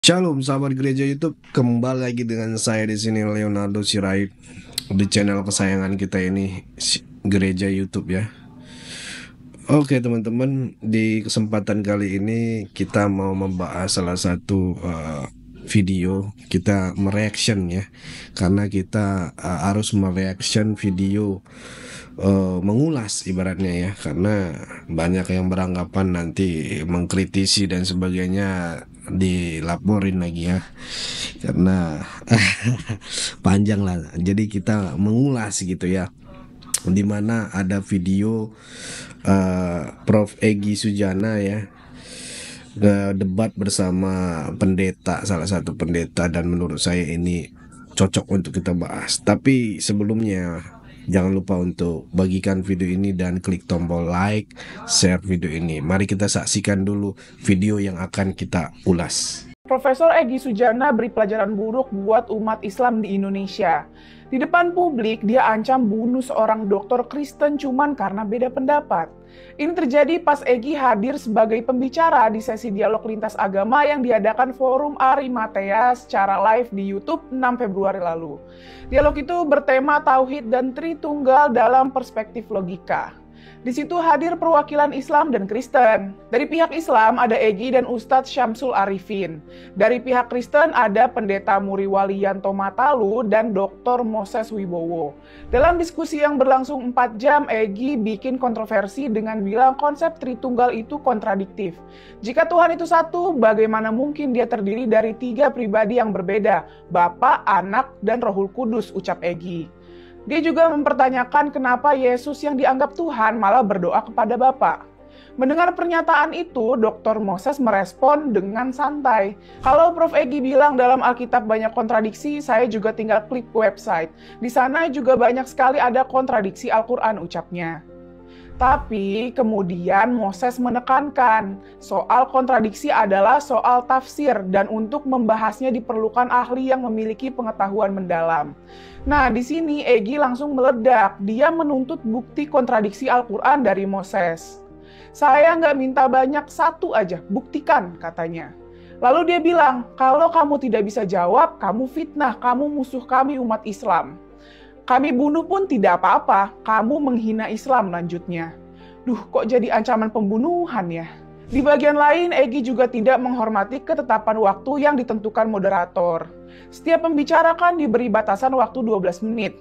Shalom sahabat gereja YouTube, kembali lagi dengan saya di sini Leonardo Sirait di channel kesayangan kita ini gereja YouTube ya. Oke teman-teman, di kesempatan kali ini kita mau membahas salah satu video. Kita mereaction ya, karena kita harus mereaction video mengulas ibaratnya ya, karena banyak yang beranggapan nanti mengkritisi dan sebagainya dilaporin lagi ya, karena panjang lah. Jadi kita mengulas gitu ya, dimana ada video Prof. Egy Sujana ya, debat bersama pendeta, salah satu pendeta, dan menurut saya ini cocok untuk kita bahas. Tapi sebelumnya jangan lupa untuk bagikan video ini dan klik tombol like, share video ini. Mari kita saksikan dulu video yang akan kita ulas. Profesor Egy Sujana beri pelajaran buruk buat umat Islam di Indonesia. Di depan publik, dia ancam bunuh seorang dokter Kristen cuman karena beda pendapat. Ini terjadi pas Egy hadir sebagai pembicara di sesi dialog lintas agama yang diadakan Forum Arimatea secara live di YouTube 6 Februari lalu. Dialog itu bertema Tauhid dan Tritunggal dalam perspektif logika. Di situ hadir perwakilan Islam dan Kristen. Dari pihak Islam ada Egy dan Ustadz Syamsul Arifin. Dari pihak Kristen ada Pendeta Muriwalianto Matalu dan Dr. Moses Wibowo. Dalam diskusi yang berlangsung 4 jam, Egy bikin kontroversi dengan bilang konsep Tritunggal itu kontradiktif. Jika Tuhan itu satu, bagaimana mungkin dia terdiri dari 3 pribadi yang berbeda, Bapa, Anak, dan Rohul Kudus, ucap Egy. Dia juga mempertanyakan kenapa Yesus yang dianggap Tuhan malah berdoa kepada Bapa. Mendengar pernyataan itu, Dr. Moses merespon dengan santai. Kalau Prof. Egy bilang dalam Alkitab banyak kontradiksi, saya juga tinggal klik website. Di sana juga banyak sekali ada kontradiksi Al-Quran, ucapnya. Tapi kemudian Moses menekankan soal kontradiksi adalah soal tafsir dan untuk membahasnya diperlukan ahli yang memiliki pengetahuan mendalam. Nah, di sini Egy langsung meledak. Dia menuntut bukti kontradiksi Al-Quran dari Moses. Saya nggak minta banyak, satu aja, buktikan, katanya. Lalu dia bilang, kalau kamu tidak bisa jawab, kamu fitnah, kamu musuh kami umat Islam. Kami bunuh pun tidak apa-apa, kamu menghina Islam, lanjutnya. Duh, kok jadi ancaman pembunuhan ya? Di bagian lain, Egy juga tidak menghormati ketetapan waktu yang ditentukan moderator. Setiap pembicara kan diberi batasan waktu 12 menit.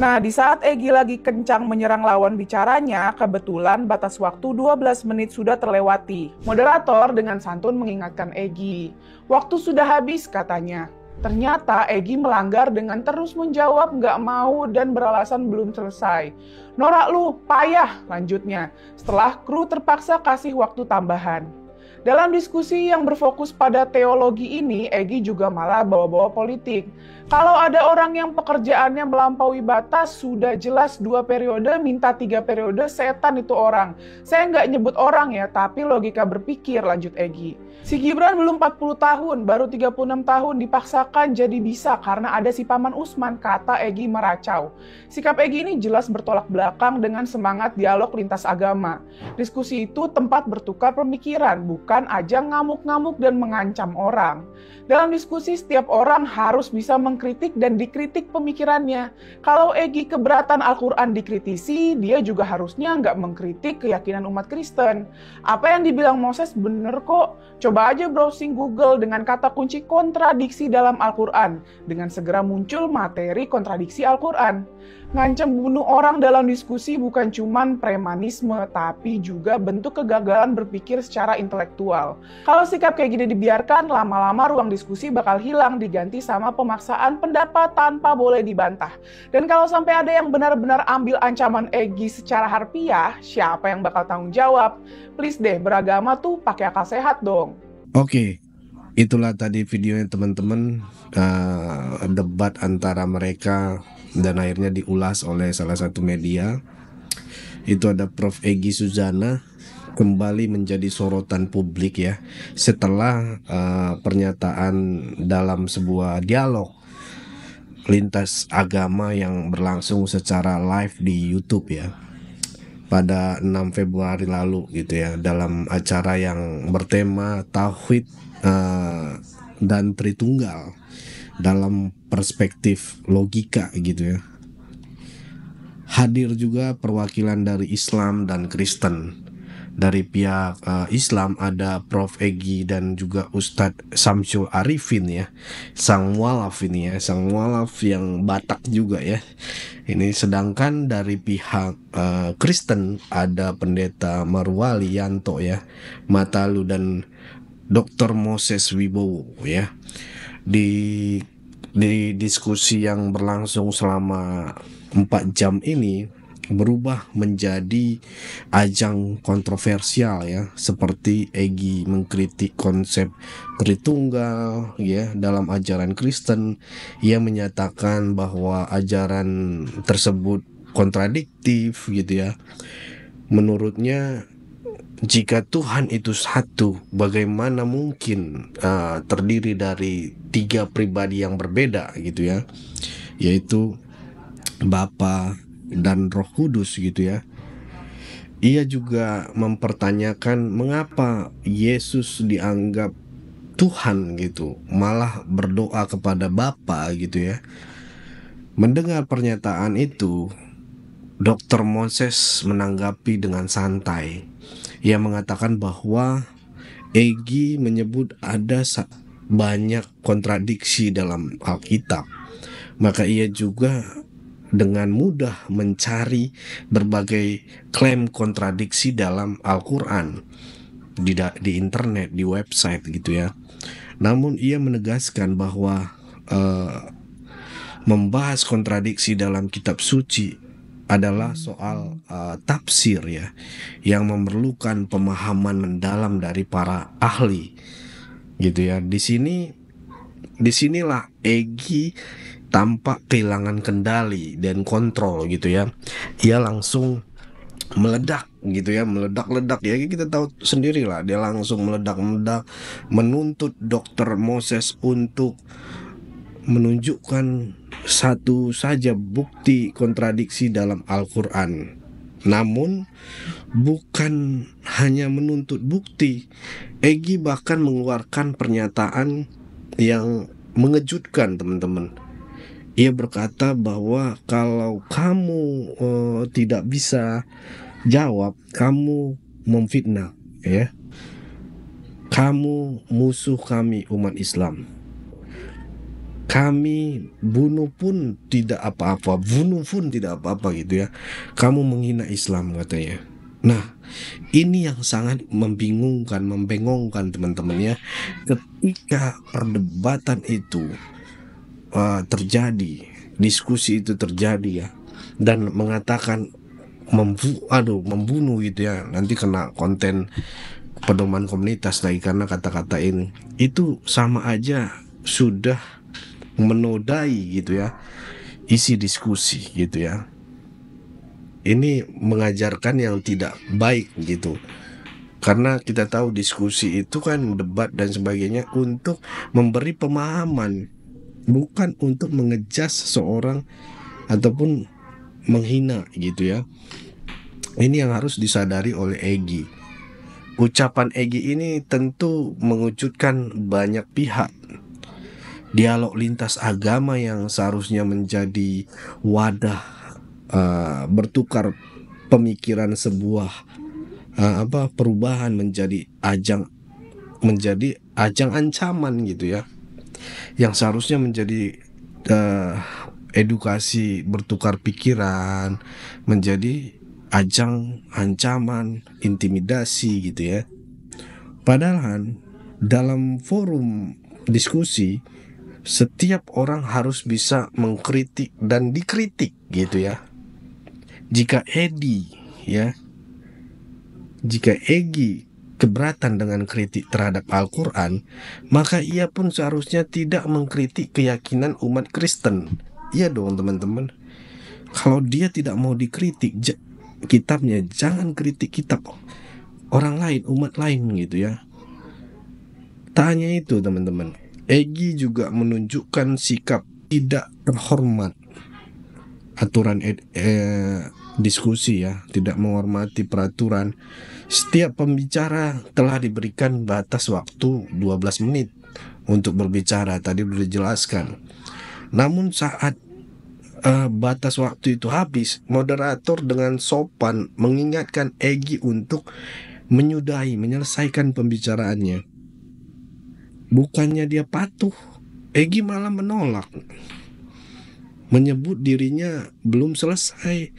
Nah, di saat Egy lagi kencang menyerang lawan bicaranya, kebetulan batas waktu 12 menit sudah terlewati. Moderator dengan santun mengingatkan Egy. Waktu sudah habis, katanya. Ternyata Egy melanggar dengan terus menjawab nggak mau dan beralasan belum selesai. Norak lu, payah, lanjutnya. Setelah kru terpaksa kasih waktu tambahan. Dalam diskusi yang berfokus pada teologi ini, Egy juga malah bawa-bawa politik. Kalau ada orang yang pekerjaannya melampaui batas, sudah jelas 2 periode, minta 3 periode, setan itu orang. Saya nggak nyebut orang ya, tapi logika berpikir, lanjut Egy. Si Gibran belum 40 tahun, baru 36 tahun dipaksakan jadi bisa karena ada si Paman Usman, kata Egy meracau. Sikap Egy ini jelas bertolak belakang dengan semangat dialog lintas agama. Diskusi itu tempat bertukar pemikiran, bukan ajang ngamuk-ngamuk dan mengancam orang. Dalam diskusi, setiap orang harus bisa mengkritik dan dikritik pemikirannya. Kalau Egy keberatan Al-Quran dikritisi, dia juga harusnya nggak mengkritik keyakinan umat Kristen. Apa yang dibilang Moses bener kok. Coba aja browsing Google dengan kata kunci kontradiksi dalam Al-Quran. Dengan segera muncul materi kontradiksi Al-Quran. Ngancam bunuh orang dalam diskusi bukan cuman premanisme, tapi juga bentuk kegagalan berpikir secara intelektual. Kalau sikap kayak gini dibiarkan, lama-lama ruang diskusi bakal hilang diganti sama pemaksaan pendapat tanpa boleh dibantah. Dan kalau sampai ada yang benar-benar ambil ancaman Egy secara harfiah, siapa yang bakal tanggung jawab? Please deh, beragama tuh pakai akal sehat dong. Oke, itulah tadi videonya teman-teman, debat antara mereka dan akhirnya diulas oleh salah satu media. Itu ada Prof. Egy Sujana kembali menjadi sorotan publik ya, setelah pernyataan dalam sebuah dialog lintas agama yang berlangsung secara live di YouTube ya, pada 6 Februari lalu gitu ya, dalam acara yang bertema Tauhid dan Tritunggal dalam perspektif logika gitu ya. Hadir juga perwakilan dari Islam dan Kristen. Dari pihak Islam ada Prof. Egi dan juga Ustadz Samsul Arifin ya, sang mualaf ini ya, sang mualaf yang Batak juga ya. Ini sedangkan dari pihak Kristen ada Pendeta Marwali Yanto ya, Matalu dan Dr. Moses Wibowo ya. Di diskusi yang berlangsung selama 4 jam ini berubah menjadi ajang kontroversial ya, seperti Egi mengkritik konsep Tritunggal ya dalam ajaran Kristen. Ia menyatakan bahwa ajaran tersebut kontradiktif gitu ya. Menurutnya, jika Tuhan itu satu, bagaimana mungkin terdiri dari 3 pribadi yang berbeda gitu ya, yaitu Bapa dan Roh Kudus gitu ya. Ia juga mempertanyakan mengapa Yesus dianggap Tuhan gitu, malah berdoa kepada Bapa gitu ya. Mendengar pernyataan itu, Dr. Moses menanggapi dengan santai. Ia mengatakan bahwa Egi menyebut ada banyak kontradiksi dalam Alkitab. Maka ia juga dengan mudah mencari berbagai klaim kontradiksi dalam Al-Quran di internet, di website gitu ya. Namun ia menegaskan bahwa membahas kontradiksi dalam kitab suci adalah soal tafsir ya, yang memerlukan pemahaman mendalam dari para ahli gitu ya. Disinilah Egi tampak kehilangan kendali dan kontrol gitu ya. Ia langsung meledak gitu ya, meledak-ledak ya, kita tahu sendiri lah, dia langsung meledak-meledak menuntut Dr. Moses untuk menunjukkan satu saja bukti kontradiksi dalam Al-Quran. Namun bukan hanya menuntut bukti, Egi bahkan mengeluarkan pernyataan yang mengejutkan teman-teman. Ia berkata bahwa kalau kamu tidak bisa jawab, kamu memfitnah ya. Kamu musuh kami umat Islam. Kami bunuh pun tidak apa-apa gitu ya. Kamu menghina Islam katanya. Nah, ini yang sangat membingungkan, membengongkan teman-teman ya. Ketika perdebatan itu terjadi, diskusi itu terjadi ya, dan mengatakan membunuh gitu ya, nanti kena konten pedoman komunitas lagi karena kata-kata ini, itu sama aja sudah menodai gitu ya isi diskusi gitu ya. Ini mengajarkan yang tidak baik gitu, karena kita tahu diskusi itu kan, debat dan sebagainya, untuk memberi pemahaman, bukan untuk mengejas seseorang ataupun menghina gitu ya. Ini yang harus disadari oleh Egi. Ucapan Egi ini tentu mengejutkan banyak pihak. Dialog lintas agama yang seharusnya menjadi wadah bertukar pemikiran sebuah perubahan menjadi ajang ancaman gitu ya, yang seharusnya menjadi edukasi bertukar pikiran, menjadi ajang ancaman, intimidasi gitu ya. Padahal dalam forum diskusi, setiap orang harus bisa mengkritik dan dikritik gitu ya. Jika Egi keberatan dengan kritik terhadap Al-Quran, maka ia pun seharusnya tidak mengkritik keyakinan umat Kristen. Iya dong teman-teman. Kalau dia tidak mau dikritik kitabnya, jangan kritik kitab orang lain, umat lain gitu ya. Tak hanya itu teman-teman, Egi juga menunjukkan sikap tidak terhormat aturan diskusi ya, tidak menghormati peraturan. Setiap pembicara telah diberikan batas waktu 12 menit untuk berbicara, tadi udah dijelaskan. Namun saat batas waktu itu habis, moderator dengan sopan mengingatkan Egi untuk menyelesaikan pembicaraannya. Bukannya dia patuh, Egi malah menolak, menyebut dirinya belum selesai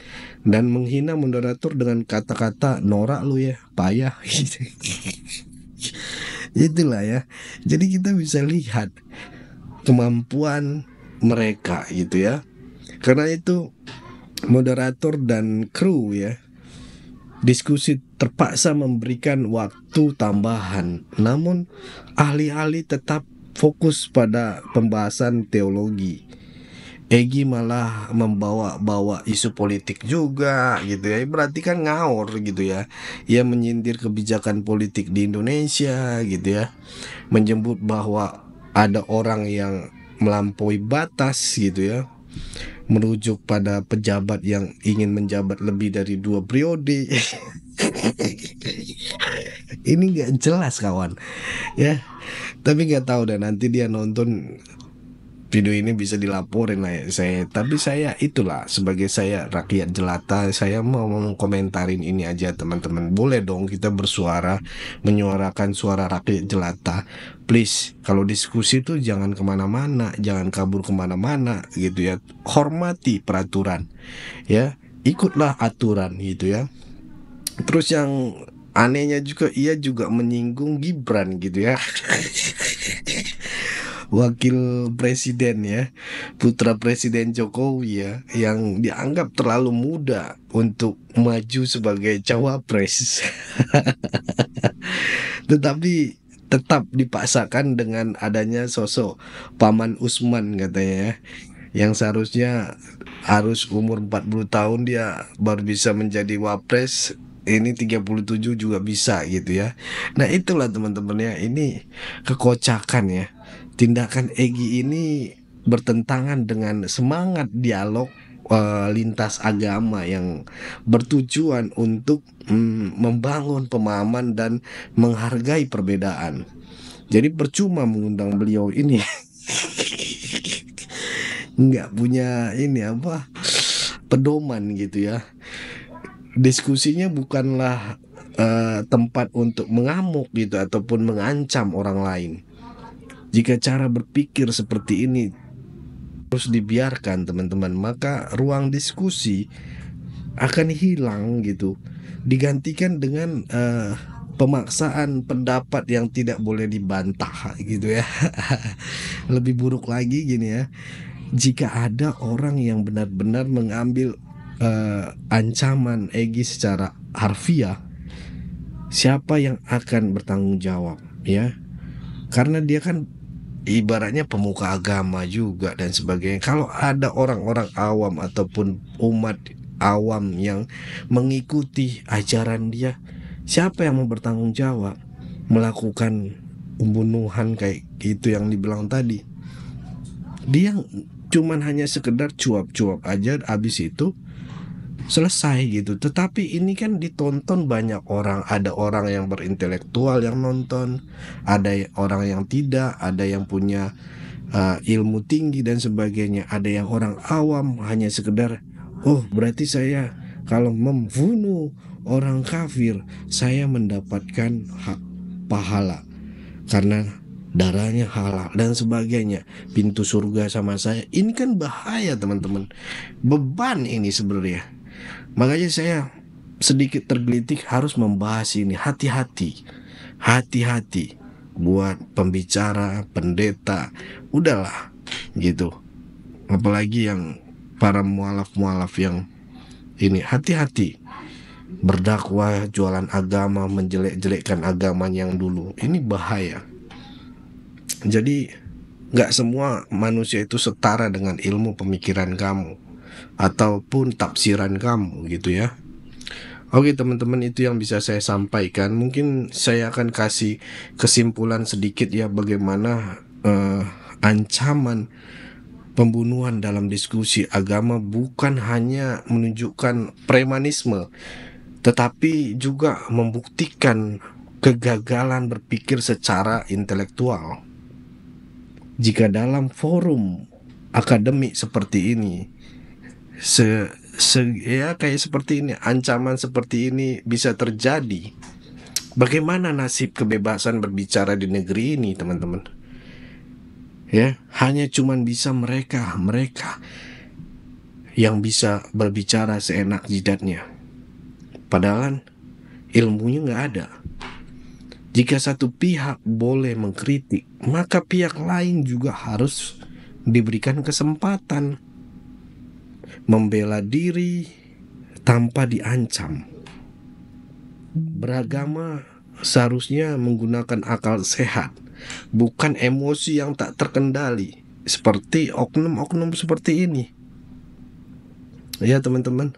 dan menghina moderator dengan kata-kata norak lu ya, payah. Itulah ya. Jadi kita bisa lihat kemampuan mereka gitu ya. Karena itu moderator dan kru ya, diskusi terpaksa memberikan waktu tambahan. Namun ahli-ahli tetap fokus pada pembahasan teologi. Egi malah membawa-bawa isu politik juga gitu ya. Berarti kan ngawur gitu ya. Ia menyindir kebijakan politik di Indonesia gitu ya. Menyebut bahwa ada orang yang melampaui batas gitu ya. Merujuk pada pejabat yang ingin menjabat lebih dari 2 periode. Ini nggak jelas kawan ya. Tapi nggak tahu deh, nanti dia nonton video ini bisa dilaporin lah ya saya. Tapi saya itulah, sebagai saya rakyat jelata, saya mau komentarin ini aja teman-teman. Boleh dong kita bersuara, menyuarakan suara rakyat jelata. Please, kalau diskusi tuh jangan kemana-mana, jangan kabur kemana-mana gitu ya. Hormati peraturan ya, ikutlah aturan gitu ya. Terus yang anehnya juga, ia juga menyinggung Gibran gitu ya. Wakil presiden ya, putra presiden Jokowi ya, yang dianggap terlalu muda untuk maju sebagai cawapres. Tetapi tetap dipaksakan dengan adanya sosok Paman Usman katanya ya, yang seharusnya harus umur 40 tahun dia baru bisa menjadi wapres. Ini 37 juga bisa gitu ya. Nah itulah teman-teman ya, ini kekocakan ya. Tindakan Egi ini bertentangan dengan semangat dialog lintas agama yang bertujuan untuk membangun pemahaman dan menghargai perbedaan. Jadi percuma mengundang beliau ini. Nggak punya ini apa, pedoman gitu ya. Diskusinya bukanlah tempat untuk mengamuk gitu ataupun mengancam orang lain. Jika cara berpikir seperti ini terus dibiarkan teman-teman, maka ruang diskusi akan hilang gitu, digantikan dengan pemaksaan pendapat yang tidak boleh dibantah gitu ya. Lebih buruk lagi gini ya, jika ada orang yang benar-benar mengambil ancaman Egi secara harfiah, siapa yang akan bertanggung jawab ya? Karena dia kan ibaratnya pemuka agama juga dan sebagainya. Kalau ada orang-orang awam ataupun umat awam yang mengikuti ajaran dia, siapa yang mau bertanggung jawab melakukan pembunuhan kayak gitu yang dibilang tadi? Dia cuman hanya sekedar cuap-cuap aja, habis itu selesai gitu. Tetapi ini kan ditonton banyak orang. Ada orang yang berintelektual yang nonton, ada orang yang tidak, ada yang punya ilmu tinggi dan sebagainya, ada yang orang awam hanya sekedar, oh berarti saya kalau membunuh orang kafir saya mendapatkan hak pahala karena darahnya halal dan sebagainya, pintu surga sama saya. Ini kan bahaya teman-teman, beban ini sebenarnya. Makanya saya sedikit tergelitik harus membahas ini. Hati-hati, hati-hati buat pembicara, pendeta, udahlah gitu. Apalagi yang para mualaf-mualaf yang ini, hati-hati berdakwah, jualan agama, menjelek-jelekkan agama yang dulu. Ini bahaya. Jadi gak semua manusia itu setara dengan ilmu pemikiran kamu ataupun tafsiran kamu gitu ya. Oke teman-teman, itu yang bisa saya sampaikan. Mungkin saya akan kasih kesimpulan sedikit ya, bagaimana ancaman pembunuhan dalam diskusi agama bukan hanya menunjukkan premanisme, tetapi juga membuktikan kegagalan berpikir secara intelektual. jika dalam forum akademik seperti ini, kayak seperti ini, ancaman seperti ini bisa terjadi, bagaimana nasib kebebasan berbicara di negeri ini, teman-teman? Ya, hanya cuman bisa mereka yang bisa berbicara seenak jidatnya. Padahal ilmunya nggak ada. Jika satu pihak boleh mengkritik, maka pihak lain juga harus diberikan kesempatan membela diri tanpa diancam. Beragama seharusnya menggunakan akal sehat, bukan emosi yang tak terkendali, seperti oknum-oknum seperti ini. Ya teman-teman,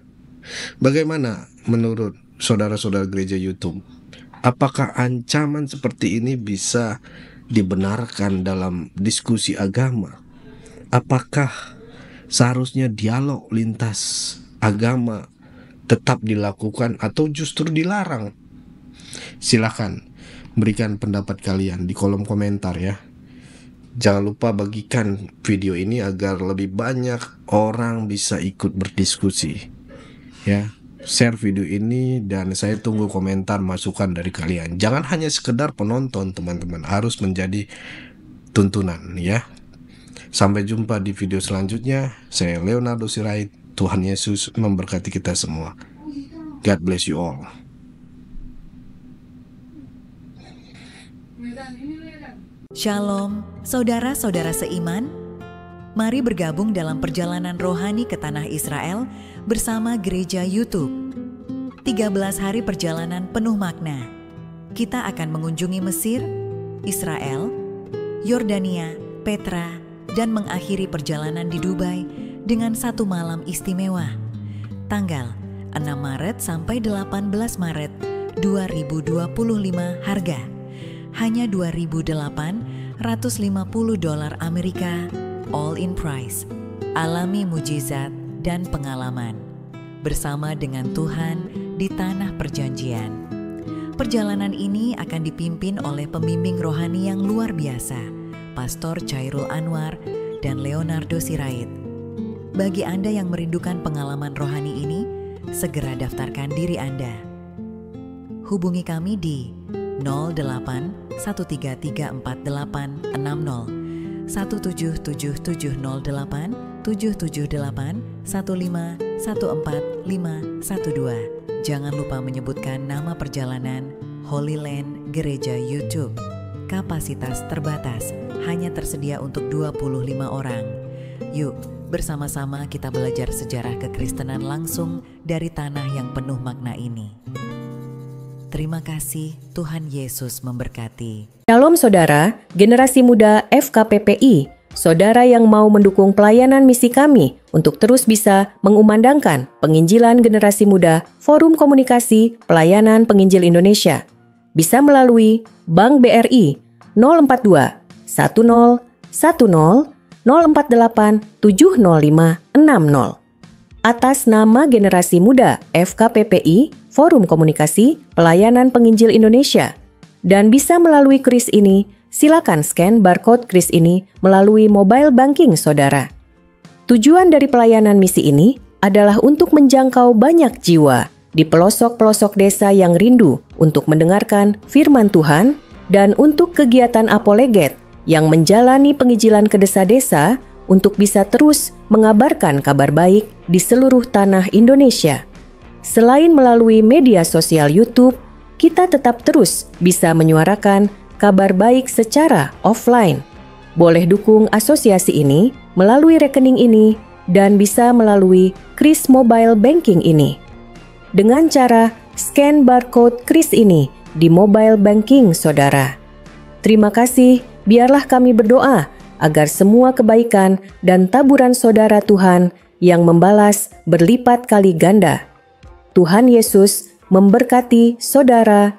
bagaimana menurut saudara-saudara gereja YouTube? Apakah ancaman seperti ini bisa dibenarkan dalam diskusi agama? Apakah seharusnya dialog lintas agama tetap dilakukan atau justru dilarang? Silakan berikan pendapat kalian di kolom komentar ya. Jangan lupa bagikan video ini agar lebih banyak orang bisa ikut berdiskusi ya. Share video ini dan saya tunggu komentar masukan dari kalian. Jangan hanya sekedar penonton teman-teman, harus menjadi tuntunan ya. Sampai jumpa di video selanjutnya. Saya Leonardo Sirait. Tuhan Yesus memberkati kita semua. God bless you all. Shalom, saudara-saudara seiman. Mari bergabung dalam perjalanan rohani ke tanah Israel bersama Gereja YouTube. 13 hari perjalanan penuh makna. Kita akan mengunjungi Mesir, Israel, Yordania, Petra, dan mengakhiri perjalanan di Dubai dengan satu malam istimewa. Tanggal 6 Maret sampai 18 Maret 2025. Harga hanya $2.850 Amerika, all in price. Alami mujizat dan pengalaman bersama dengan Tuhan di tanah perjanjian. Perjalanan ini akan dipimpin oleh pembimbing rohani yang luar biasa, Pastor Chairul Anwar dan Leonardo Sirait. Bagi Anda yang merindukan pengalaman rohani ini, segera daftarkan diri Anda. Hubungi kami di 08 133486 0 1770708 778 15 14512. Jangan lupa menyebutkan nama perjalanan Holy Land Gereja YouTube. Kapasitas terbatas, hanya tersedia untuk 25 orang. Yuk, bersama-sama kita belajar sejarah kekristenan langsung dari tanah yang penuh makna ini. Terima kasih, Tuhan Yesus memberkati. Shalom saudara, generasi muda FKPPI, saudara yang mau mendukung pelayanan misi kami untuk terus bisa mengumandangkan penginjilan generasi muda Forum Komunikasi Pelayanan Penginjil Indonesia. Bisa melalui Bank BRI 042 10 10 048 705 60. Atas nama generasi muda FKPPI, Forum Komunikasi Pelayanan Penginjil Indonesia, dan bisa melalui kris ini, silakan scan barcode kris ini melalui mobile banking saudara. Tujuan dari pelayanan misi ini adalah untuk menjangkau banyak jiwa di pelosok-pelosok desa yang rindu untuk mendengarkan firman Tuhan dan untuk kegiatan apoleget yang menjalani penginjilan ke desa-desa untuk bisa terus mengabarkan kabar baik di seluruh tanah Indonesia. Selain melalui media sosial YouTube, kita tetap terus bisa menyuarakan kabar baik secara offline. Boleh dukung asosiasi ini melalui rekening ini dan bisa melalui kris mobile banking ini. Dengan cara scan barcode kris ini di mobile banking saudara. Terima kasih, biarlah kami berdoa agar semua kebaikan dan taburan saudara Tuhan yang membalas berlipat kali ganda. Tuhan Yesus memberkati saudara